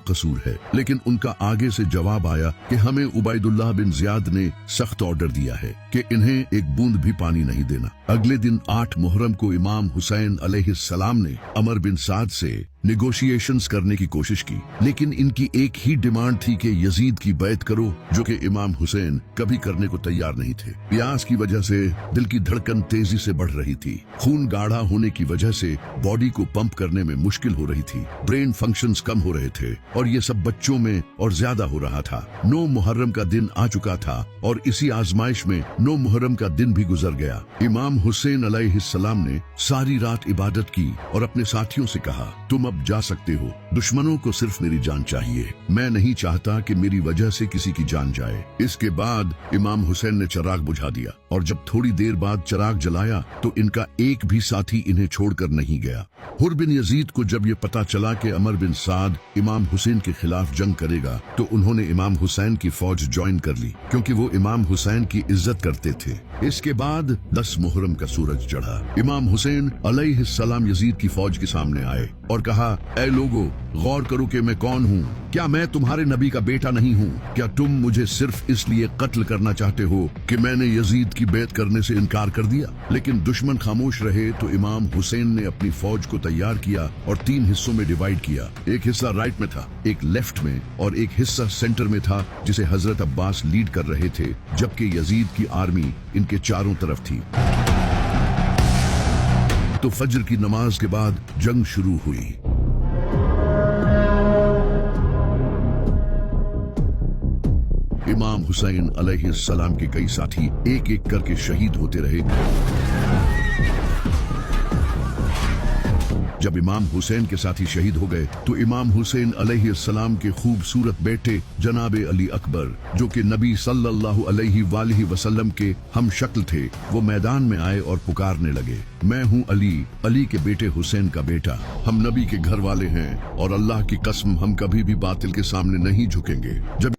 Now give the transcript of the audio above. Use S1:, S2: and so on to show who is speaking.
S1: कसूर है। लेकिन उनका आगे से जवाब आया कि हमें उबैदुल्लाह बिन ज़ियाद ने सख्त ऑर्डर दिया है कि इन्हें एक बूंद भी पानी नहीं देना। अगले दिन 8 मुहर्रम को इमाम हुसैन अलैहिस्सलाम ने अमर बिन साद से निगोशिएशंस करने की कोशिश की, लेकिन इनकी एक ही डिमांड थी कि यजीद की बैत करो, जो कि इमाम हुसैन कभी करने को तैयार नहीं थे। प्यास की वजह से दिल की धड़कन तेजी से बढ़ रही थी, खून गाढ़ा होने की वजह से बॉडी को पंप करने में मुश्किल हो रही थी, ब्रेन फंक्शंस कम हो रहे थे और ये सब बच्चों में और ज्यादा हो रहा था। 9 मुहर्रम का दिन आ चुका था और इसी आजमाइश में 9 मुहर्रम का दिन भी गुजर गया। इमाम हुसैन अलैहिस्सलाम ने सारी रात इबादत की और अपने साथियों से कहा, तुम अब जा सकते हो, दुश्मनों को सिर्फ मेरी जान चाहिए, मैं नहीं चाहता कि मेरी वजह से किसी की जान जाए। इसके बाद इमाम हुसैन ने चिराग बुझा दिया और जब थोड़ी देर बाद चिराग जलाया तो इनका एक भी साथी इन्हें छोड़कर नहीं गया। हुर बिन यजीद को जब ये पता चला कि अमर बिन साद इमाम हुसैन के खिलाफ जंग करेगा तो उन्होंने इमाम हुसैन की फौज ज्वाइन कर ली, क्योंकि वो इमाम हुसैन की इज्जत करते थे। इसके बाद 10 मुहर्रम का सूरज चढ़ा। इमाम हुसैन अलैहिस्सलाम यजीद की फौज के सामने आए और कहा, ऐ लोगो, गौर करो कि मैं कौन हूँ। क्या मैं तुम्हारे नबी का बेटा नहीं हूँ? क्या तुम मुझे सिर्फ इसलिए कत्ल करना चाहते हो कि मैंने यजीद की बैत करने से इनकार कर दिया? लेकिन दुश्मन खामोश रहे तो इमाम हुसैन ने अपनी फौज को तैयार किया और 3 हिस्सों में डिवाइड किया। एक हिस्सा राइट में था, एक लेफ्ट में और एक हिस्सा सेंटर में था, जिसे हजरत अब्बास लीड कर रहे थे, जबकि यजीद की आर्मी इनके चारों तरफ थी। तो फज्र की नमाज के बाद जंग शुरू हुई। इमाम हुसैन अलैहिस्सलाम के कई साथी एक एक करके शहीद होते रहे। जब इमाम हुसैन के साथी शहीद हो गए तो इमाम हुसैन अलैहिस्सलाम के खूबसूरत बेटे जनाबे अली अकबर, जो कि नबी सल्लल्लाहु अलैहि वसल्लम के हम शक्ल थे, वो मैदान में आए और पुकारने लगे, मैं हूँ अली, अली के बेटे हुसैन का बेटा, हम नबी के घर वाले हैं और अल्लाह की कसम हम कभी भी बातिल के सामने नहीं झुकेंगे। जब